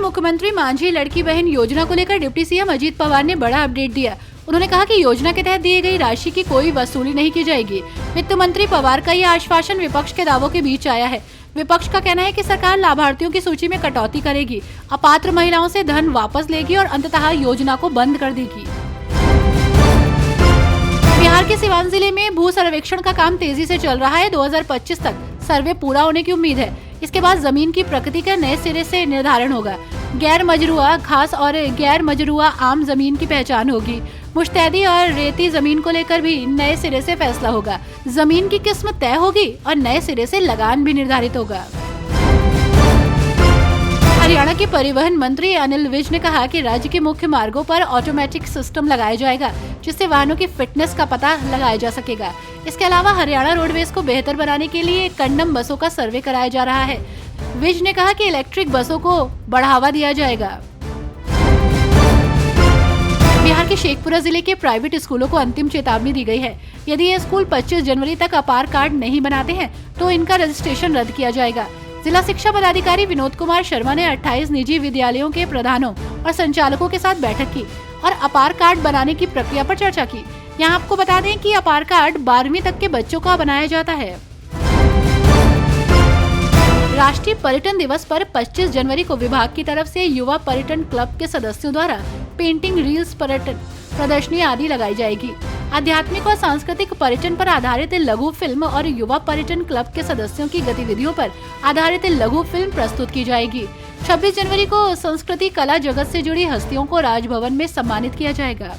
मुख्यमंत्री मांझी लड़की बहन योजना को लेकर डिप्टी सीएम अजीत पवार ने बड़ा अपडेट दिया। उन्होंने कहा कि योजना के तहत दी गई राशि की कोई वसूली नहीं की जाएगी। वित्त मंत्री पवार का यह आश्वासन विपक्ष के दावों के बीच आया है। विपक्ष का कहना है कि सरकार लाभार्थियों की सूची में कटौती करेगी, अपात्र महिलाओं से धन वापस लेगी और अंततः योजना को बंद कर देगी। बिहार के सिवान जिले में भू सर्वेक्षण का काम तेजी से चल रहा है। 2025 तक सर्वे पूरा होने की उम्मीद है। इसके बाद जमीन की प्रकृति का नए सिरे से निर्धारण होगा। गैर मजरूआ घास और गैर मजरूआ आम जमीन की पहचान होगी। मुश्तैदी और रेती जमीन को लेकर भी नए सिरे से फैसला होगा। जमीन की किस्म तय होगी और नए सिरे से लगान भी निर्धारित होगा। हरियाणा के परिवहन मंत्री अनिल विज ने कहा कि राज्य के मुख्य मार्गों पर ऑटोमेटिक सिस्टम लगाया जाएगा, जिससे वाहनों की फिटनेस का पता लगाया जा सकेगा। इसके अलावा हरियाणा रोडवेज को बेहतर बनाने के लिए कंडम बसों का सर्वे कराया जा रहा है। विज ने कहा कि इलेक्ट्रिक बसों को बढ़ावा दिया जाएगा। बिहार के शेखपुरा जिले के प्राइवेट स्कूलों को अंतिम चेतावनी दी गई है। यदि ये स्कूल 25 जनवरी तक अपार कार्ड नहीं बनाते हैं तो इनका रजिस्ट्रेशन रद्द किया जाएगा। जिला शिक्षा पदाधिकारी विनोद कुमार शर्मा ने 28 निजी विद्यालयों के प्रधानों और संचालकों के साथ बैठक की और अपार कार्ड बनाने की प्रक्रिया पर चर्चा की। यहाँ आपको बता दें कि अपार कार्ड 12वीं तक के बच्चों का बनाया जाता है। राष्ट्रीय पर्यटन दिवस पर 25 जनवरी को विभाग की तरफ से युवा पर्यटन क्लब के सदस्यों द्वारा पेंटिंग, रील्स, पर्यटन प्रदर्शनी आदि लगाई जाएगी। आध्यात्मिक और सांस्कृतिक पर्यटन पर आधारित लघु फिल्म और युवा पर्यटन क्लब के सदस्यों की गतिविधियों पर आधारित लघु फिल्म प्रस्तुत की जाएगी। 26 जनवरी को संस्कृति कला जगत से जुड़ी हस्तियों को राजभवन में सम्मानित किया जाएगा।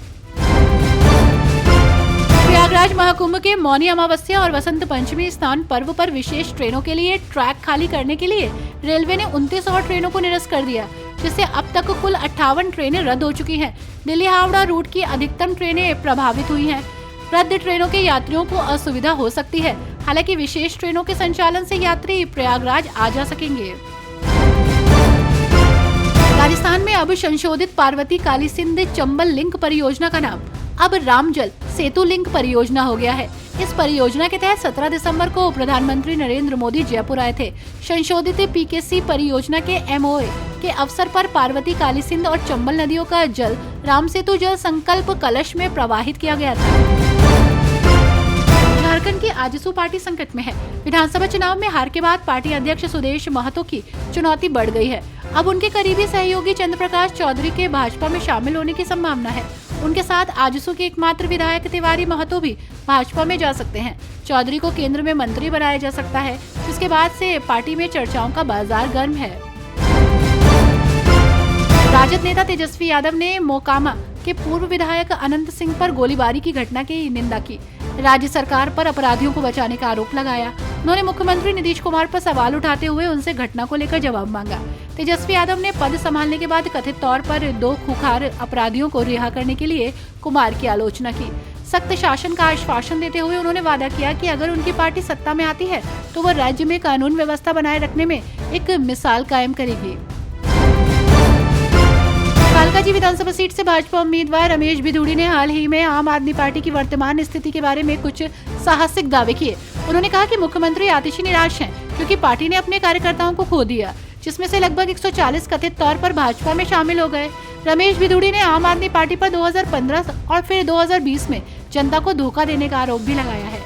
प्रयागराज महाकुंभ के मौनी अमावस्या और वसंत पंचमी स्नान पर्व पर विशेष ट्रेनों के लिए ट्रैक खाली करने के लिए रेलवे ने 29 और ट्रेनों को निरस्त कर दिया, जिससे अब तक कुल 58 ट्रेनें रद्द हो चुकी हैं। दिल्ली हावड़ा रूट की अधिकतम ट्रेनें प्रभावित हुई हैं। रद्द ट्रेनों के यात्रियों को असुविधा हो सकती है। हालांकि विशेष ट्रेनों के संचालन से यात्री प्रयागराज आ जा सकेंगे। राजस्थान में अब संशोधित पार्वती काली सिंध चंबल लिंक परियोजना का नाम अब रामजल सेतु लिंक परियोजना हो गया है। इस परियोजना के तहत 17 दिसंबर को प्रधानमंत्री नरेंद्र मोदी जयपुर आए थे। संशोधित पीकेसी परियोजना के एमओए के अवसर पर पार्वती काली सिंध और चंबल नदियों का जल राम सेतु जल संकल्प कलश में प्रवाहित किया गया था। झारखंड की आजसू पार्टी संकट में है। विधानसभा चुनाव में हार के बाद पार्टी अध्यक्ष सुदेश महतो की चुनौती बढ़ गई है। अब उनके करीबी सहयोगी चंद्र प्रकाश चौधरी के भाजपा में शामिल होने की संभावना है। उनके साथ आजसू के एकमात्र विधायक तिवारी महतो भी भाजपा में जा सकते हैं। चौधरी को केंद्र में मंत्री बनाया जा सकता है, जिसके बाद से पार्टी में चर्चाओं का बाजार गर्म है। राजद नेता तेजस्वी यादव ने मोकामा के पूर्व विधायक अनंत सिंह पर गोलीबारी की घटना की निंदा की। राज्य सरकार पर अपराधियों को बचाने का आरोप लगाया। उन्होंने मुख्यमंत्री नीतीश कुमार पर सवाल उठाते हुए उनसे घटना को लेकर जवाब मांगा। तेजस्वी यादव ने पद संभालने के बाद कथित तौर पर 2 खूंखार अपराधियों को रिहा करने के लिए कुमार की आलोचना की। सख्त शासन का आश्वासन देते हुए उन्होंने वादा किया कि अगर उनकी पार्टी सत्ता में आती है तो वह राज्य में कानून व्यवस्था बनाए रखने में एक मिसाल कायम करेगी। कालकाजी विधानसभा सीट से भाजपा उम्मीदवार रमेश भिदुड़ी ने हाल ही में आम आदमी पार्टी की वर्तमान स्थिति के बारे में कुछ साहसिक दावे किए। उन्होंने कहा कि मुख्यमंत्री आतिशी निराश हैं, क्योंकि पार्टी ने अपने कार्यकर्ताओं को खो दिया, जिसमें से लगभग 140 कथित तौर पर भाजपा में शामिल हो गए। रमेश भिदुड़ी ने आम आदमी पार्टी पर 2015 और फिर 2020 में जनता को धोखा देने का आरोप भी लगाया है।